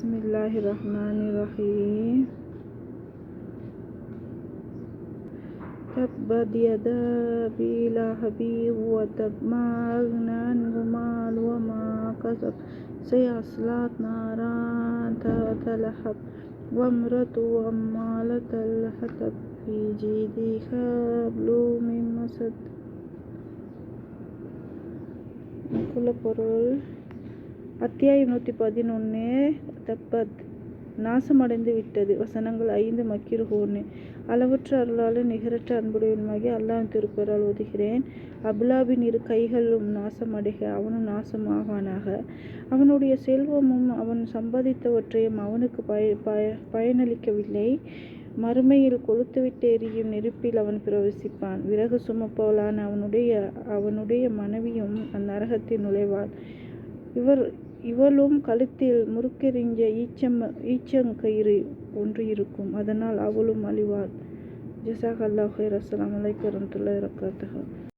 Bismillahirrahmanirrahim. Tabbat yada abi lahabin wa tab, ma aghna anhu maluhu wa ma kasab, sayasla naran dhata lahab, wa imratuhu hammalatal hatab, fi jidiha hablum min masad. பொருள். அத்தியாயம் 111. தப்பத், நாசமடைந்து விட்டது. வசனங்கள் 5 மக்கிருஹூன். அளவற்ற அருளாளர் நிகரற்ற அன்புடையவனுமாகிய அல்லாஹ்வின் திருப்பெயரால் ஓதுகிறேன். அபுலாபின் இரு கைகளும் நாசமடைக, அவனும் நாசமாவானாக. அவனுடைய செல்வமும் அவன் சம்பாதித்தவற்றையும் அவனுக்கு பயனளிக்கவில்லை. மறுமையில் கொளுத்துவிட்டு எரியும் நெருப்பில் அவன் பிரவேசிப்பான். விறகு சுமப்பவளான அவனுடைய மனைவியும் அந்நரகத்தில் நுழைவாள். இவளும் கழுத்தில் முறுக்கெறிஞ்ச ஈச்சங்கயிறு ஒன்று இருக்கும், அதனால் அவளும் அழிவாள். ஜஸாக் அல்லாஹ் ஹைர். அஸ்ஸலாமு அலைக்கும் வரஹ்மத்துல்லாஹி வபரகாத்துஹு.